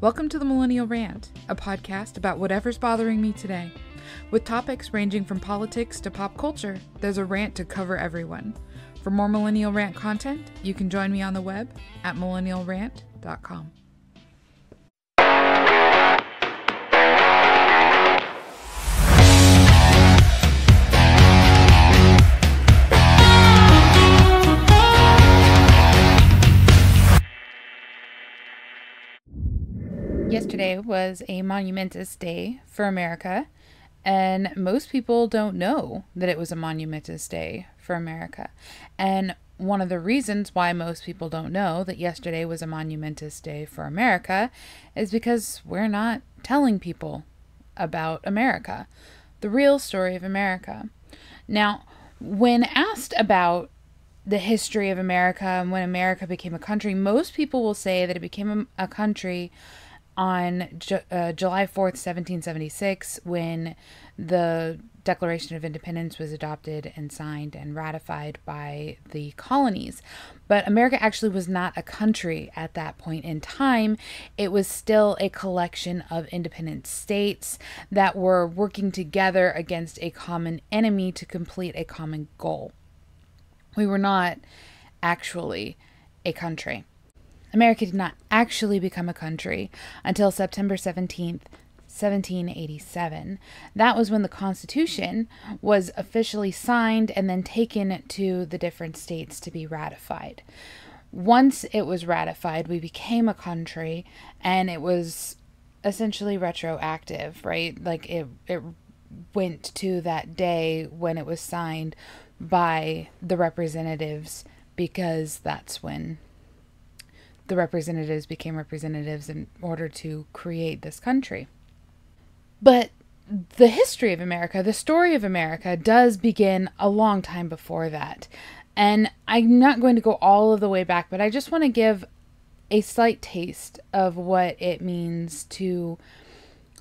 Welcome to the Millennial Rant, a podcast about whatever's bothering me today. With topics ranging from politics to pop culture, there's a rant to cover everyone. For more Millennial Rant content, you can join me on the web at millennialrant.com. Yesterday was a monumentous day for America, and most people don't know that it was a monumentous day for America. And one of the reasons why most people don't know that yesterday was a monumentous day for America is because we're not telling people about America, the real story of America. Now, when asked about the history of America and when America became a country, most people will say that it became a country on July 4th, 1776, when the Declaration of Independence was adopted and signed and ratified by the colonies. But America actually was not a country at that point in time. It was still a collection of independent states that were working together against a common enemy to complete a common goal. We were not actually a country. America did not actually become a country until September 17th, 1787. That was when the Constitution was officially signed and then taken to the different states to be ratified. Once it was ratified, we became a country, and it was essentially retroactive, right? Like it went to that day when it was signed by the representatives, because that's when the representatives became representatives in order to create this country. But the history of America, the story of America, does begin a long time before that. And I'm not going to go all of the way back, but I just want to give a slight taste of what it means to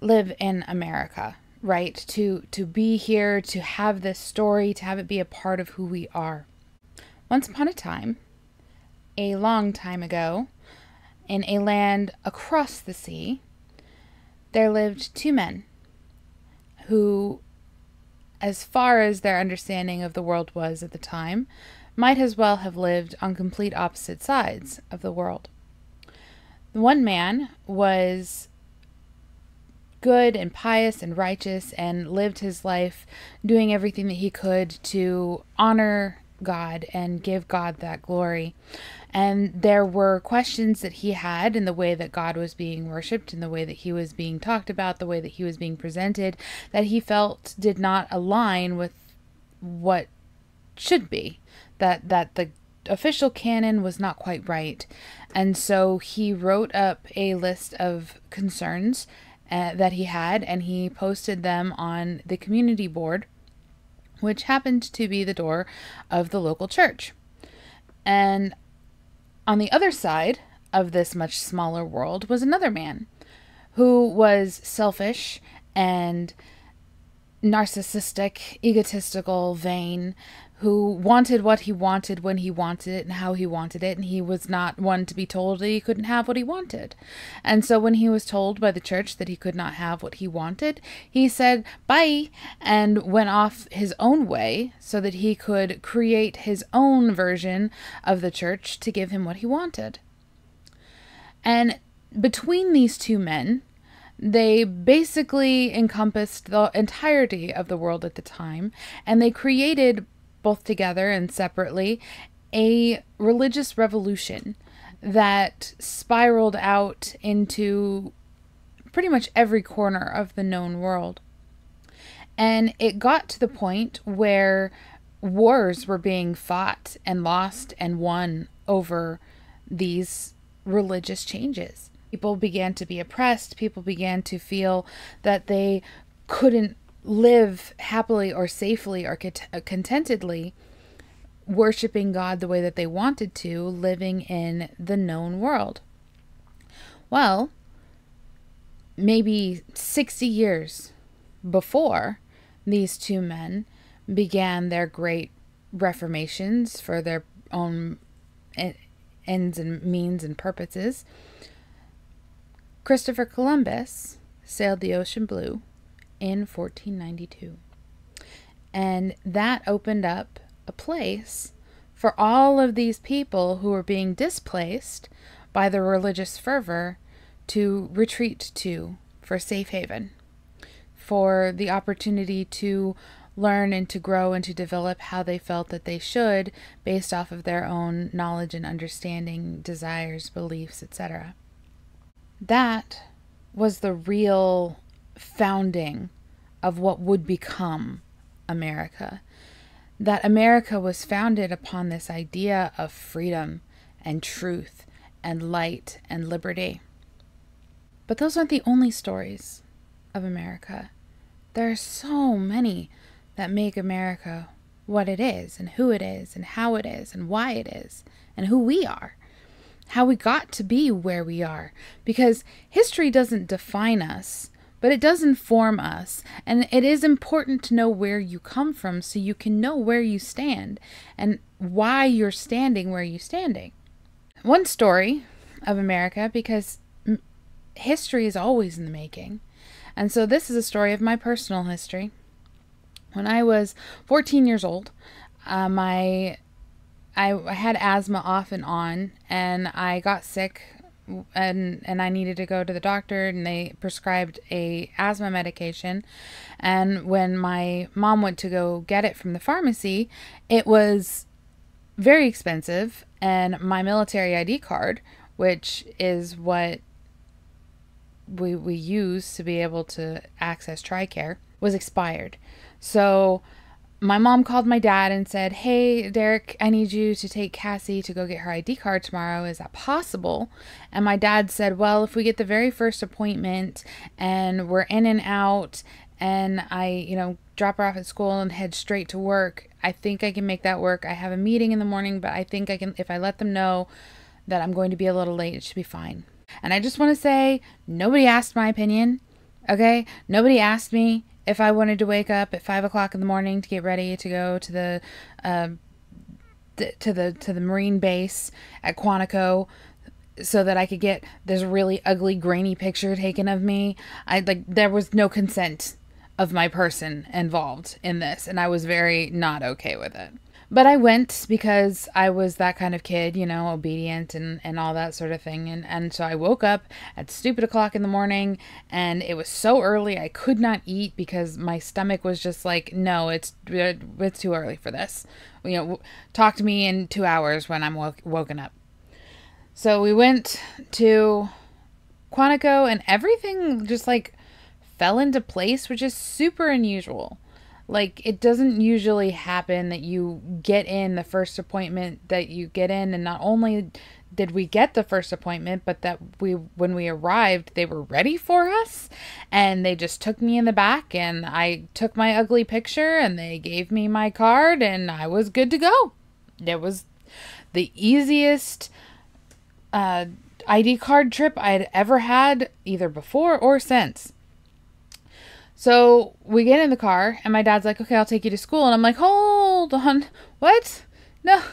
live in America, right? To be here, to have this story, to have it be a part of who we are. Once upon a time, a long time ago, in a land across the sea, there lived two men who, as far as their understanding of the world was at the time, might as well have lived on complete opposite sides of the world. The one man was good and pious and righteous and lived his life doing everything that he could to honor God and give God that glory. And there were questions that he had in the way that God was being worshipped, in the way that he was being talked about, the way that he was being presented, that he felt did not align with what should be, that the official canon was not quite right. And so he wrote up a list of concerns that he had, and he posted them on the community board, which happened to be the door of the local church. And on the other side of this much smaller world was another man who was selfish and narcissistic, egotistical, vain, who wanted what he wanted when he wanted it and how he wanted it, and he was not one to be told that he couldn't have what he wanted. And so when he was told by the church that he could not have what he wanted, he said bye and went off his own way so that he could create his own version of the church to give him what he wanted. And between these two men, they basically encompassed the entirety of the world at the time, and they created, both together and separately, a religious revolution that spiraled out into pretty much every corner of the known world. And it got to the point where wars were being fought and lost and won over these religious changes. People began to be oppressed. People began to feel that they couldn't live happily or safely or contentedly worshiping God the way that they wanted to, living in the known world. Well, maybe 60 years before these two men began their great reformations for their own ends and means and purposes, Christopher Columbus sailed the ocean blue in 1492. And that opened up a place for all of these people who were being displaced by the religious fervor to retreat to for safe haven, for the opportunity to learn and to grow and to develop how they felt that they should based off of their own knowledge and understanding, desires, beliefs, etc. That was the real founding of what would become America. That America was founded upon this idea of freedom and truth and light and liberty. But those aren't the only stories of America. There are so many that make America what it is and who it is and how it is and why it is and who we are, how we got to be where we are. Because history doesn't define us, but it does inform us. And it is important to know where you come from so you can know where you stand and why you're standing where you're standing. One story of America, because history is always in the making. And so this is a story of my personal history. When I was 14 years old, I had asthma off and on, and I got sick, and I needed to go to the doctor, and they prescribed a asthma medication. And when my mom went to go get it from the pharmacy, it was very expensive, and my military ID card, which is what we use to be able to access TRICARE, was expired. So my mom called my dad and said, "Hey, Derek, I need you to take Cassie to go get her ID card tomorrow. Is that possible?" And my dad said, "Well, if we get the very first appointment and we're in and out and I, drop her off at school and head straight to work, I think I can make that work. I have a meeting in the morning, but I think I can, if I let them know that I'm going to be a little late, it should be fine." And I just want to say, nobody asked my opinion, okay? Nobody asked me if I wanted to wake up at 5 o'clock in the morning to get ready to go to the Marine base at Quantico so that I could get this really ugly, grainy picture taken of me. There was no consent of my person involved in this, and I was very not okay with it. But I went because I was that kind of kid, obedient and all that sort of thing. And so I woke up at stupid o'clock in the morning, and it was so early I could not eat because my stomach was just like, no, it's too early for this. Talk to me in 2 hours when I'm woken up. So we went to Quantico, and everything just fell into place, which is super unusual. It doesn't usually happen that you get in the first appointment that you get in, and not only did we get the first appointment, but that when we arrived, they were ready for us, and they just took me in the back, and I took my ugly picture, and they gave me my card, and I was good to go. It was the easiest ID card trip I'd ever had, either before or since. So we get in the car, and my dad's like, "Okay, I'll take you to school." And I'm like, "Hold on. What? No.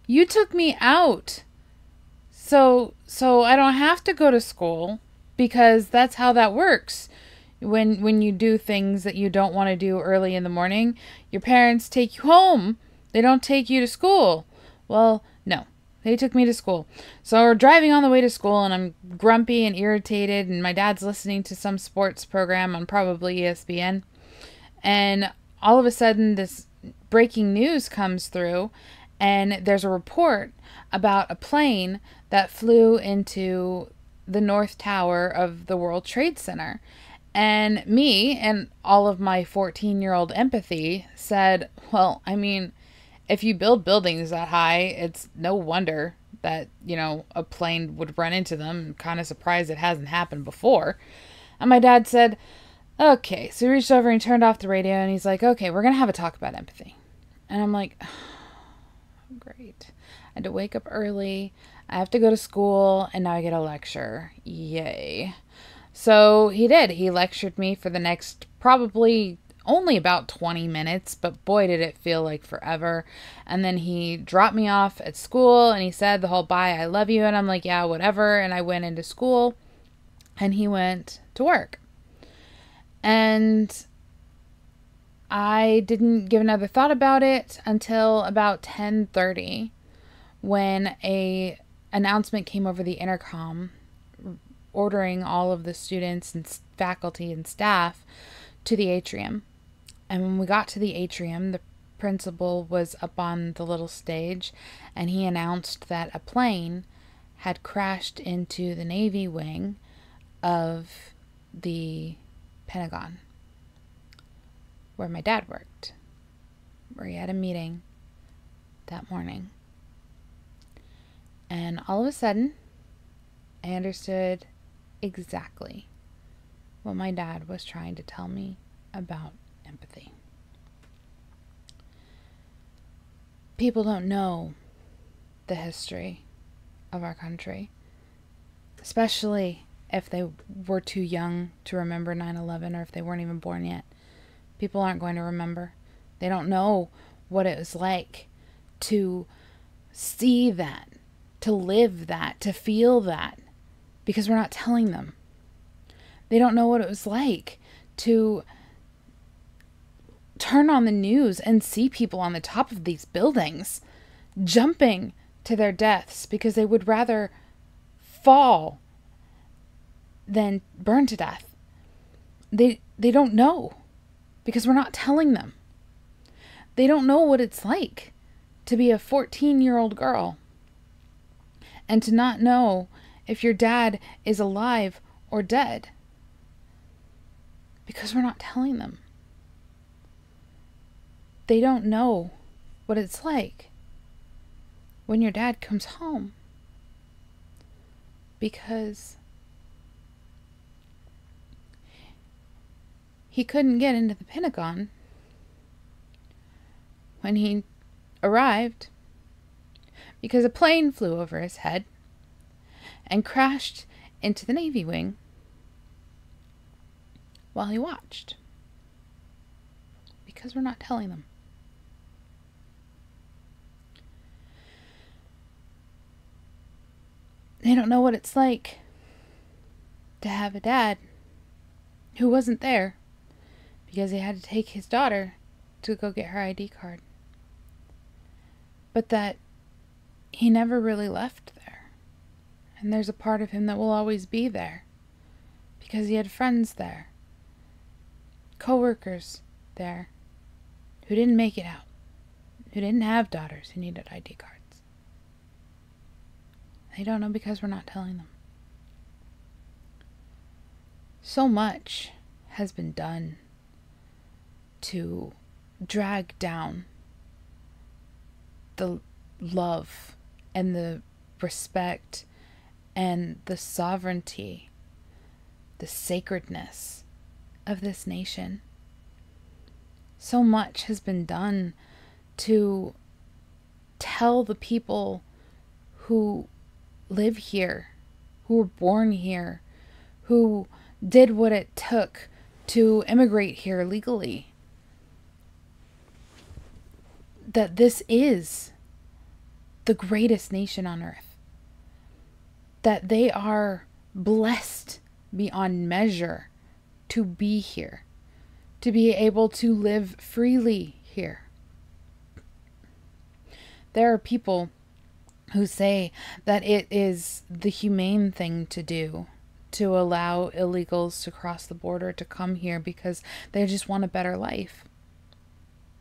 You took me out. So I don't have to go to school, because that's how that works. When you do things that you don't want to do early in the morning, your parents take you home. They don't take you to school." Well, no. They took me to school. So we're driving on the way to school, and I'm grumpy and irritated, and my dad's listening to some sports program on probably ESPN. And all of a sudden, this breaking news comes through, and there's a report about a plane that flew into the North Tower of the World Trade Center. And me and all of my 14-year-old empathy said, well, if you build buildings that high, it's no wonder that, a plane would run into them. I'm kind of surprised it hasn't happened before. And my dad said, "Okay." So he reached over and turned off the radio, and he's like, "Okay, we're going to have a talk about empathy." And I'm like, oh, great. I had to wake up early. I have to go to school, and now I get a lecture. Yay. So he did. He lectured me for the next probably only about 20 minutes, but boy, did it feel like forever. And then he dropped me off at school and he said the whole bye, I love you. And I'm like, yeah, whatever. And I went into school and he went to work. And I didn't give another thought about it until about 10:30 when a announcement came over the intercom ordering all of the students and faculty and staff to the atrium. And when we got to the atrium, the principal was up on the little stage and he announced that a plane had crashed into the Navy wing of the Pentagon, where my dad worked, where he had a meeting that morning. And all of a sudden, I understood exactly what my dad was trying to tell me about empathy. People don't know the history of our country, especially if they were too young to remember 9/11 or if they weren't even born yet. People aren't going to remember. They don't know what it was like to see that, to live that, to feel that, because we're not telling them. They don't know what it was like to turn on the news and see people on the top of these buildings jumping to their deaths because they would rather fall than burn to death. They don't know because we're not telling them. They don't know what it's like to be a 14-year-old girl and to not know if your dad is alive or dead because we're not telling them. They don't know what it's like when your dad comes home because he couldn't get into the Pentagon when he arrived because a plane flew over his head and crashed into the Navy wing while he watched. Because we're not telling them. They don't know what it's like to have a dad who wasn't there because he had to take his daughter to go get her ID card. But that he never really left there. And there's a part of him that will always be there because he had friends there, coworkers there who didn't make it out, who didn't have daughters who needed ID cards. They don't know because we're not telling them. So much has been done to drag down the love and the respect and the sovereignty, the sacredness of this nation. So much has been done to tell the people who live here, who were born here, who did what it took to immigrate here legally, that this is the greatest nation on earth, that they are blessed beyond measure to be here, to be able to live freely here. There are people who say that it is the humane thing to do to allow illegals to cross the border to come here because they just want a better life.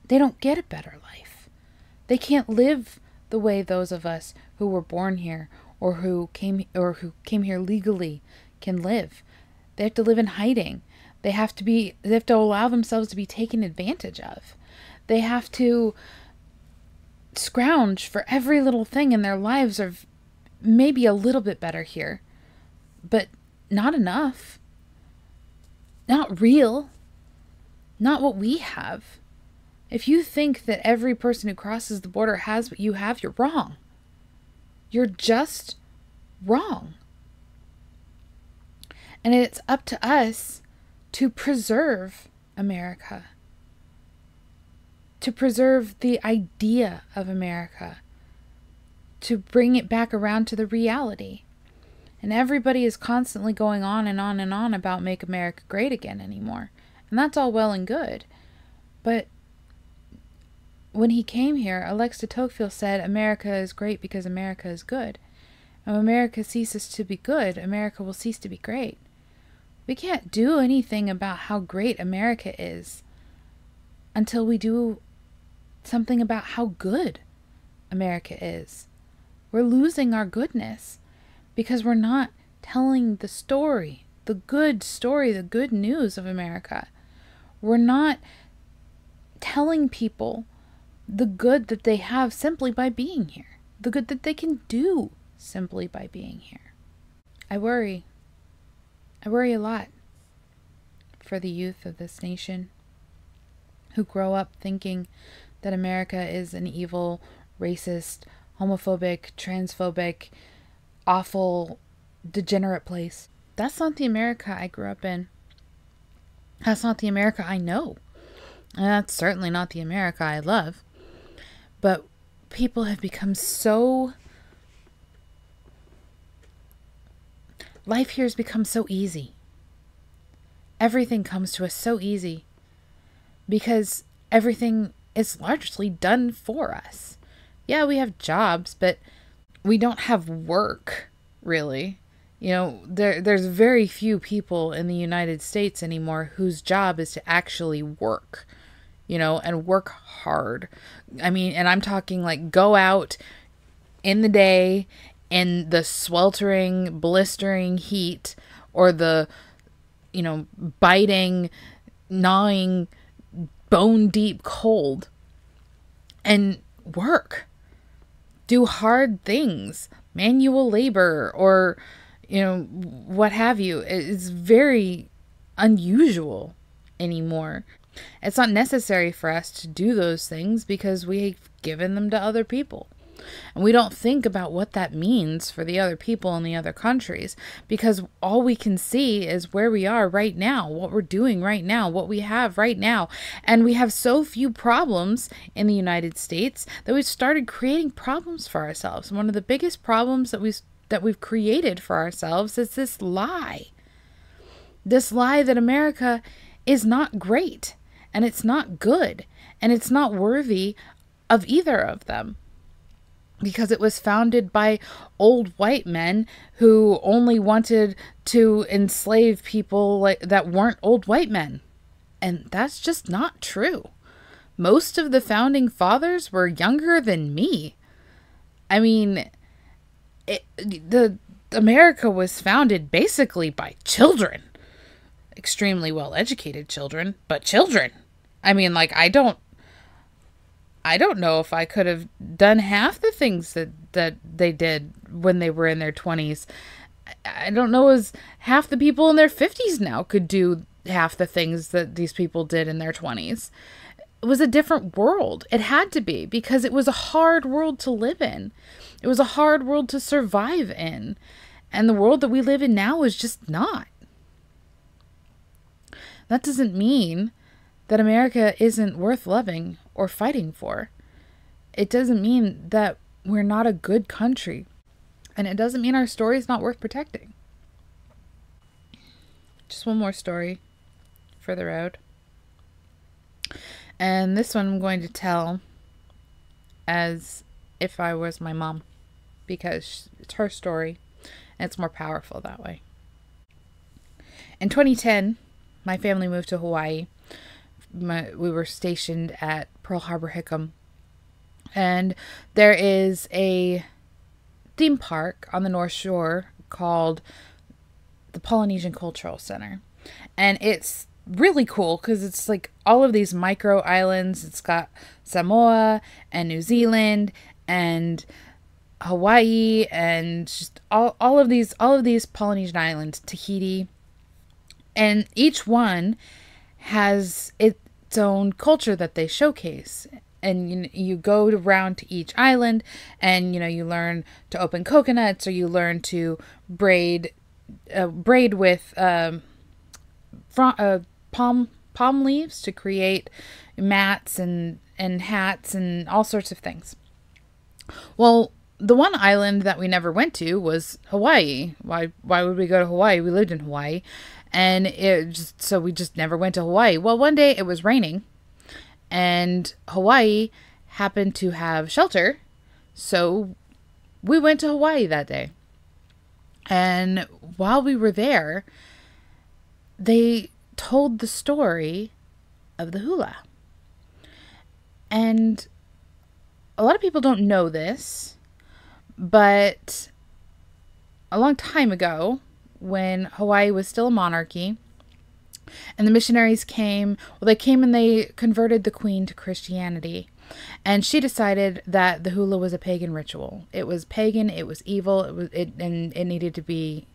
They don't get a better life. They can't live the way those of us who were born here or who came here legally can live. They have to live in hiding. They have to allow themselves to be taken advantage of. They have to scrounge for every little thing, and their lives are maybe a little bit better here, but not enough. Not real. Not what we have. If you think that every person who crosses the border has what you have, you're wrong. You're just wrong. And it's up to us to preserve America, to preserve the idea of America, to bring it back around to the reality. And everybody is constantly going on and on and on about Make America Great Again anymore. And that's all well and good. But when he came here, Alex de Tocqueville said, America is great because America is good. And when America ceases to be good, America will cease to be great. We can't do anything about how great America is until we do something about how good America is. We're losing our goodness because we're not telling the story, the good news of America. We're not telling people the good that they have simply by being here, the good that they can do simply by being here. I worry a lot for the youth of this nation who grow up thinking that America is an evil, racist, homophobic, transphobic, awful, degenerate place. That's not the America I grew up in. That's not the America I know. And that's certainly not the America I love. But people have become so... Life here has become so easy. Everything comes to us so easy because everything is largely done for us. Yeah, we have jobs, but we don't have work, really. You know, there's very few people in the United States anymore whose job is to actually work, you know, and work hard. I mean, and I'm talking like go out in the day in the sweltering, blistering heat or the, you know, biting, gnawing, bone deep cold and work. Do hard things, manual labor or, you know, what have you. It's very unusual anymore. It's not necessary for us to do those things because we've given them to other people. And we don't think about what that means for the other people in the other countries because all we can see is where we are right now, what we're doing right now, what we have right now. And we have so few problems in the United States that we've started creating problems for ourselves. And one of the biggest problems that we've created for ourselves is this lie. This lie that America is not great and it's not good and it's not worthy of either of them. Because it was founded by old white men who only wanted to enslave people that weren't old white men. And that's just not true. Most of the founding fathers were younger than me. I mean, America was founded basically by children. Extremely well-educated children, but children. I mean, like, I don't know if I could have done half the things that they did when they were in their 20s. I don't know as half the people in their 50s now could do half the things that these people did in their 20s. It was a different world. It had to be because it was a hard world to live in. It was a hard world to survive in. And the world that we live in now is just not. That doesn't mean that America isn't worth loving or fighting for. It doesn't mean that we're not a good country. And it doesn't mean our story is not worth protecting. Just one more story for the road. And this one I'm going to tell as if I was my mom. Because it's her story. And it's more powerful that way. In 2010, my family moved to Hawaii. We were stationed at Pearl Harbor Hickam. And there is a theme park on the North Shore called the Polynesian Cultural Center. And it's really cool because it's like all of these micro islands. It's got Samoa and New Zealand and Hawaii and just all of these Polynesian islands, Tahiti. And each one has its own culture that they showcase. And you go around to each island and, you learn to open coconuts or you learn to braid with palm leaves to create mats and and hats and all sorts of things. Well, the one island that we never went to was Hawaii. Why would we go to Hawaii? We lived in Hawaii, and we just never went to Hawaii. Well, one day it was raining, and Hawaii happened to have shelter, so we went to Hawaii that day. And while we were there, they told the story of the hula. And a lot of people don't know this, but a long time ago, when Hawaii was still a monarchy, and the missionaries came, well, they came and they converted the queen to Christianity. And she decided that the hula was a pagan ritual. It was pagan, it was evil, and it needed to be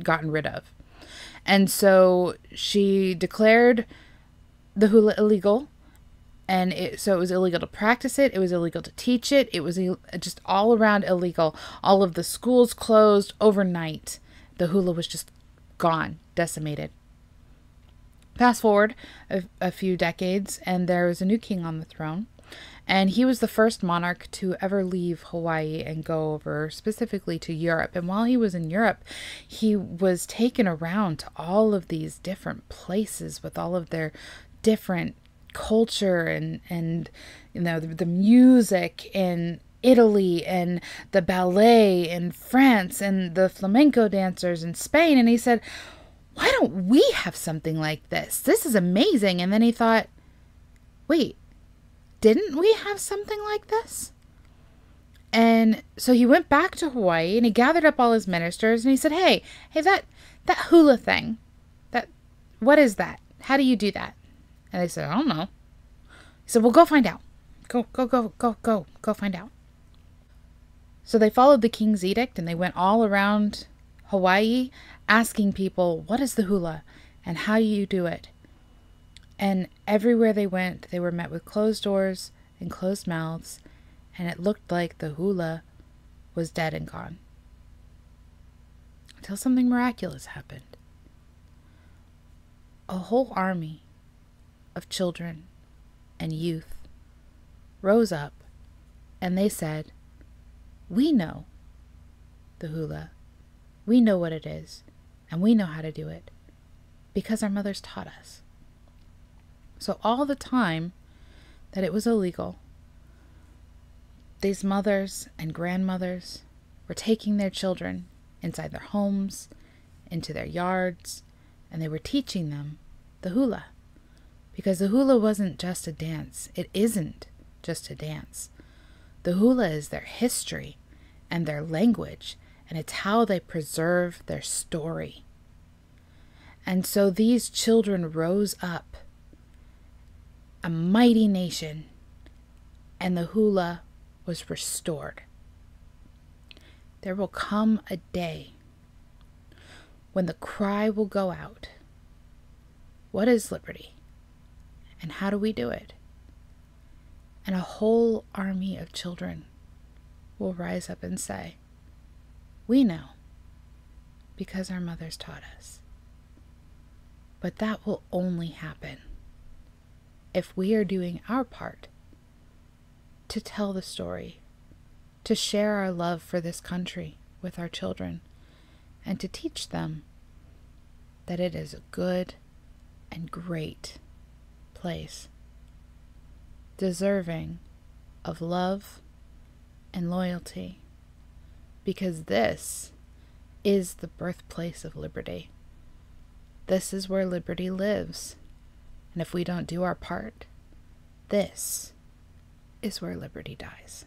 gotten rid of. And so she declared the hula illegal. And so it was illegal to practice it. It was illegal to teach it. It was just all around illegal. All of the schools closed overnight. The hula was just gone, decimated. Fast forward a few decades, and there was a new king on the throne. And he was the first monarch to ever leave Hawaii and go over specifically to Europe. And while he was in Europe, he was taken around to all of these different places with all of their different culture and you know, the music in Italy and the ballet in France and the flamenco dancers in Spain. And he said, why don't we have something like this? This is amazing. And then he thought, wait, didn't we have something like this? And so he went back to Hawaii and he gathered up all his ministers and he said, hey, that hula thing, what is that? How do you do that? And they said, I don't know. He said, well, go find out. Go find out. So they followed the king's edict and they went all around Hawaii asking people, what is the hula and how do you do it? And everywhere they went, they were met with closed doors and closed mouths, and it looked like the hula was dead and gone. Until something miraculous happened. A whole army of children and youth rose up and they said, we know the hula, we know what it is, and we know how to do it because our mothers taught us. So all the time that it was illegal, these mothers and grandmothers were taking their children inside their homes, into their yards, and they were teaching them the hula. Because the hula wasn't just a dance. It isn't just a dance. The hula is their history and their language, and it's how they preserve their story. And so these children rose up, a mighty nation, and the hula was restored. There will come a day when the cry will go out, what is liberty? And how do we do it? And a whole army of children will rise up and say, we know, because our mothers taught us. But that will only happen if we are doing our part to tell the story, to share our love for this country with our children, and to teach them that it is a good and great place, deserving of love and loyalty, because this is the birthplace of liberty. This is where liberty lives. And if we don't do our part, this is where liberty dies.